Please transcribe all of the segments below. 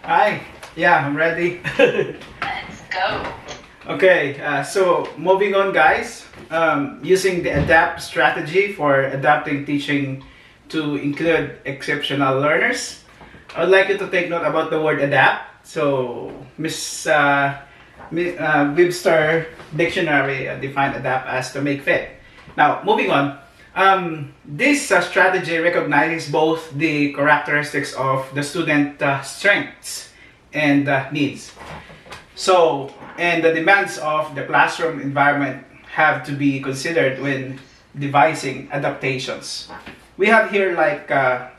Hi. Yeah, I'm ready. Let's go. Okay, so moving on, guys. Using the adapt strategy for adapting teaching to include exceptional learners. I would like you to take note about the word adapt. So, Webster Dictionary defined adapt as to make fit. Now, moving on. This strategy recognizes both the characteristics of the student strengths and needs. So, and the demands of the classroom environment have to be considered when devising adaptations. We have here like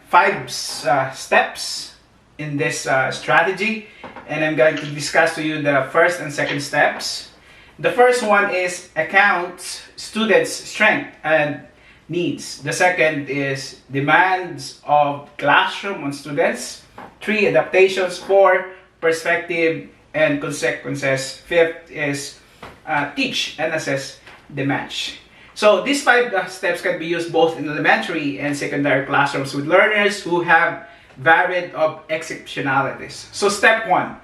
five steps in this strategy, and I'm going to discuss to you the first and second steps. The first one is account students' strength and needs. The second is demands of classroom on students. Three, adaptations. Four, perspective and consequences. Fifth is teach and assess the match. So these five steps can be used both in elementary and secondary classrooms with learners who have varied of exceptionalities. So step one,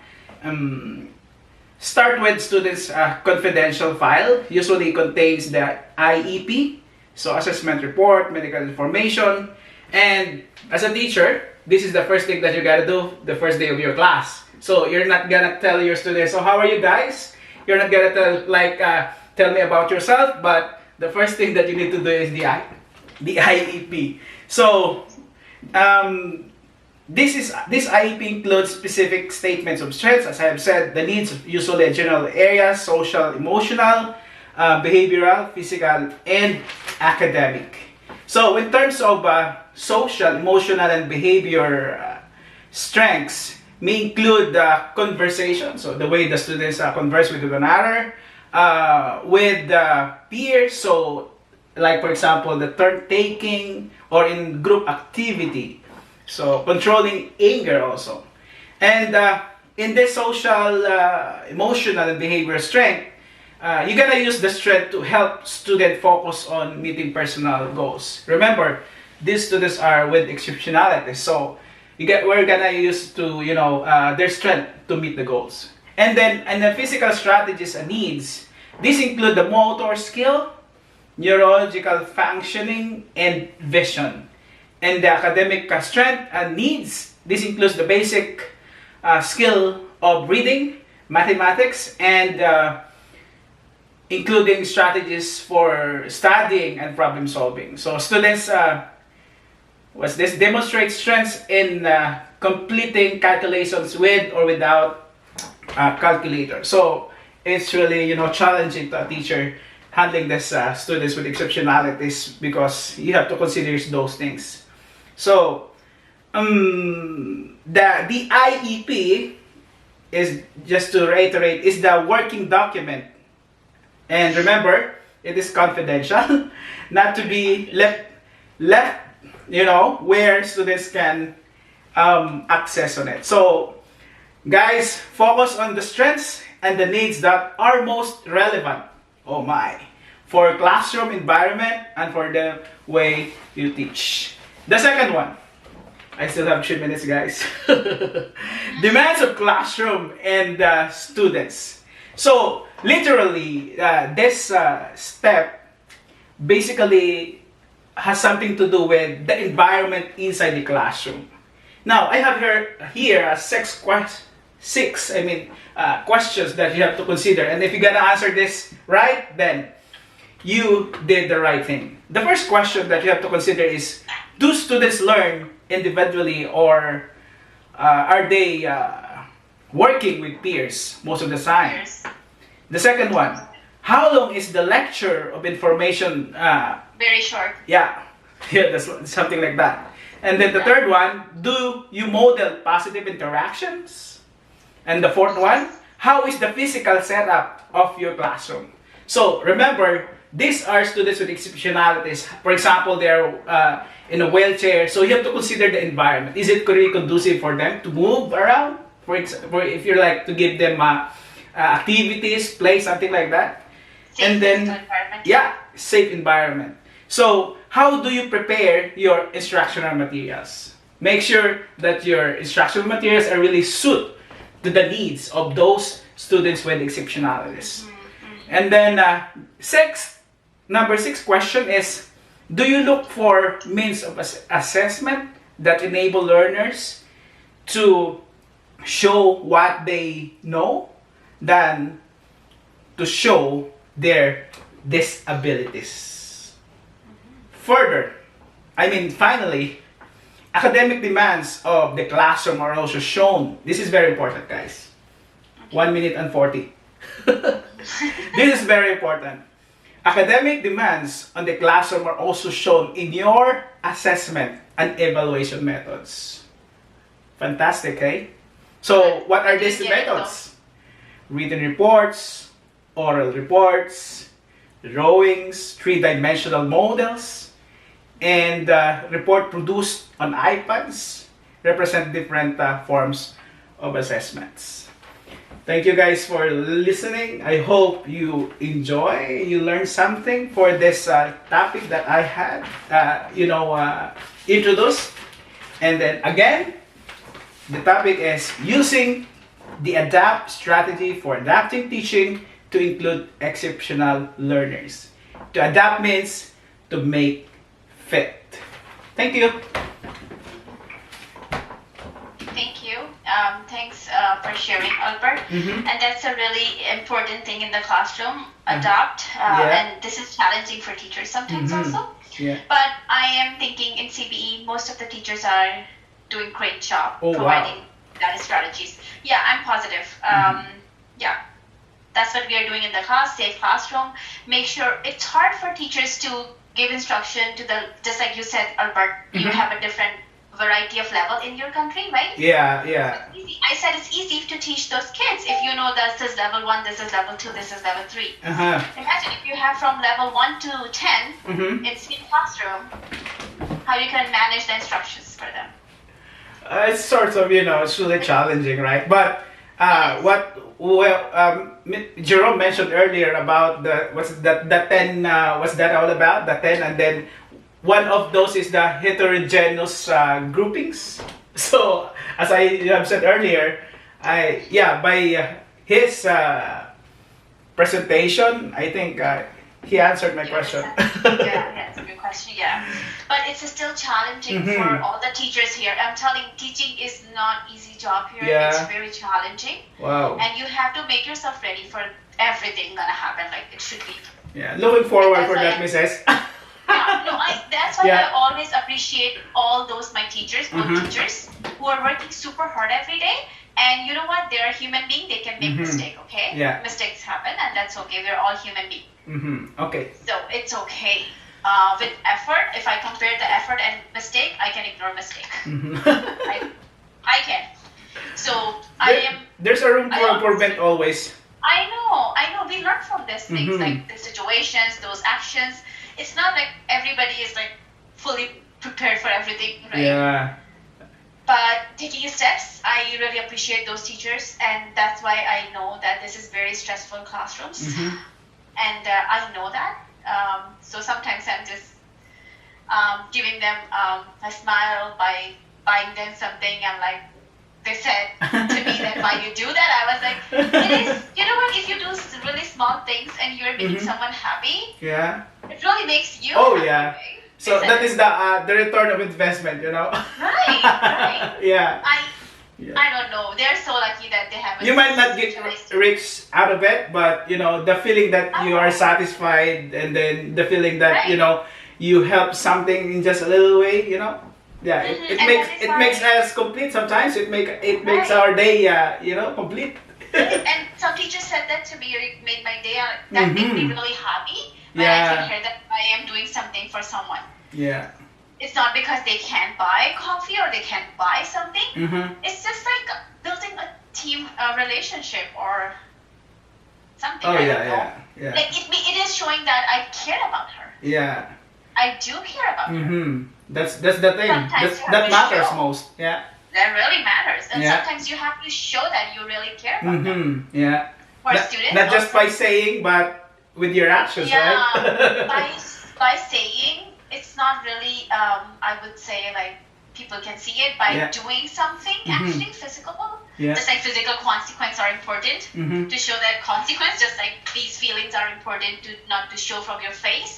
start with students' confidential file. Usually contains the IEP, so assessment report, medical information, and as a teacher, this is the first thing that you gotta do the first day of your class. So you're not gonna tell your students, so how are you guys? You're not gonna tell me about yourself, but the first thing that you need to do is the IEP. So this IEP includes specific statements of strengths, as I have said, the needs usually in general areas, social, emotional, behavioral, physical, and academic. So in terms of social, emotional, and behavior strengths, may include conversation, so the way the students converse with one another, with peers, so like for example the turn taking or in group activity, so controlling anger also. And in this social, emotional, and behavioral strength, you gotta use the strength to help student focus on meeting personal goals. Remember, these students are with exceptionality, so we're gonna use to their strength to meet the goals. And the physical strategies and needs. These include the motor skill, neurological functioning, and vision. And the academic strength and needs. This includes the basic skill of reading, mathematics, and including strategies for studying and problem solving. So students demonstrate strengths in completing calculations with or without calculator. So it's really challenging to a teacher handling this students with exceptionalities because you have to consider those things. So the IEP is, just to reiterate, is the working document, and remember it is confidential, not to be left where students can access on it. So guys, focus on the strengths and the needs that are most relevant, oh my, for classroom environment and for the way you teach. The second one, I still have 3 minutes, guys. Demands of classroom and students. So literally, this step basically has something to do with the environment inside the classroom. Now, I have here six questions that you have to consider. And if you're gonna answer this right, then you did the right thing. The first question that you have to consider is, do students learn individually or are they working with peers most of the time? The second one, how long is the lecture of information? Very short. Yeah, yeah, that's something like that. And then the third one, do you model positive interactions? And the fourth one, how is the physical setup of your classroom? So remember, these are students with exceptionalities. For example, they're in a wheelchair, so you have to consider the environment. Is it really conducive for them to move around? For if you're like to give them activities, play, something like that. And then, yeah, safe environment. So, how do you prepare your instructional materials? Make sure that your instructional materials are really suit to the needs of those students with exceptionalities. And then number six question is, do you look for means of assessment that enable learners to show what they know than to show their disabilities? Further, finally, academic demands of the classroom are also shown. This is very important, guys. 1 minute and 40. This is very important. Academic demands on the classroom are also shown in your assessment and evaluation methods. Fantastic, eh? So, what are these methods? Written reports, oral reports, drawings, three-dimensional models, and report produced on iPads represent different forms of assessments. Thank you guys for listening. I hope you enjoy, you learn something for this topic that I had, introduced. And then again, the topic is using the ADAPT strategy for adapting teaching to include exceptional learners. To adapt means to make fit. Thank you. Thank you. Thanks for sharing, Albert. And that's a really important thing in the classroom, adapt. And this is challenging for teachers sometimes also. Yeah. But I am thinking in CBE, most of the teachers are doing great job providing that strategies. Yeah, I'm positive. Yeah, that's what we are doing in the class, safe classroom. Make sure it's hard for teachers to give instruction to just like you said, Albert, you have a different variety of level in your country, right? Yeah. I said it's easy to teach those kids if you know that this is level 1, this is level 2, this is level 3. Imagine if you have from level 1 to 10 in same classroom, how you can manage the instructions for them. It's sort of, it's really challenging, right? But Jerome mentioned earlier about the 10, what's that all about? The 10, and then one of those is the heterogeneous groupings. So, as I have said earlier, by his presentation, I think he answered my question. Yeah, that's a good question, yeah. But it's still challenging for all the teachers here. I'm telling, teaching is not easy job here. Yeah. It's very challenging. Wow. And you have to make yourself ready for everything gonna happen like it should be. Yeah, looking forward for that, Mrs. That's why I always appreciate all those my teachers, both teachers, who are working super hard every day. And you know what? They're a human being. They can make mistake, okay? Yeah. Mistakes happen, and that's okay. We're all human beings. Okay. So it's okay. With effort, if I compare the effort and mistake, I can ignore mistake. I can. So There's a room for improvement always. I know. We learn from these things, like the situations, those actions. It's not like everybody is like fully prepared for everything, right? Yeah. But taking steps, I really appreciate those teachers, and that's why I know that this is very stressful classrooms, and I know that. So sometimes I'm just giving them a smile by buying them something, and like they said to me that why you do that, I was like, it is, you know what, if you do really small things and you're making someone happy, it really makes you happy, right? So that is the return of investment, Right. Yeah. I don't know. They're so lucky that they have. You might not get rich out of it, but the feeling that you are satisfied, and then the feeling that you help something in just a little way, Yeah, it makes us complete. Sometimes it makes our day, complete. And some teachers said that to me. It made my day. That made me really happy. When I can hear that I am doing something for someone. Yeah. It's not because they can't buy coffee or they can't buy something. It's just like building a team relationship or something. Oh, I don't yeah. Like it is showing that I care about her. Yeah. I do care about her. That's the thing. That matters most. Yeah. That really matters. And sometimes you have to show that you really care about them. Yeah. For students. Not just by saying, but with your actions, right? by saying, it's not really, I would say, like, people can see it by Yeah. doing something actually physical. Yeah. Just like physical consequences are important to show that consequence, just like these feelings are important to not to show from your face,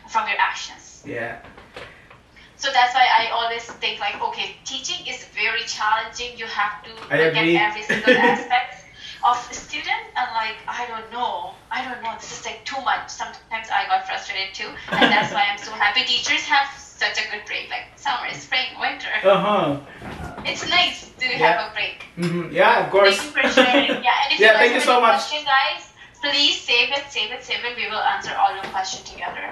from your actions. Yeah. So that's why I always think like, okay, teaching is very challenging. You have to I look agree. at every single aspect of a student, and like, I don't know, this is like too much. Sometimes I got frustrated too, and that's why I'm so happy teachers have such a good break, like summer, spring, winter. It's nice to have a break. Yeah, of course. Thank you for sharing. Yeah, and if Yeah, you thank guys you have so any much. question, guys, please save it. We will answer all your questions together.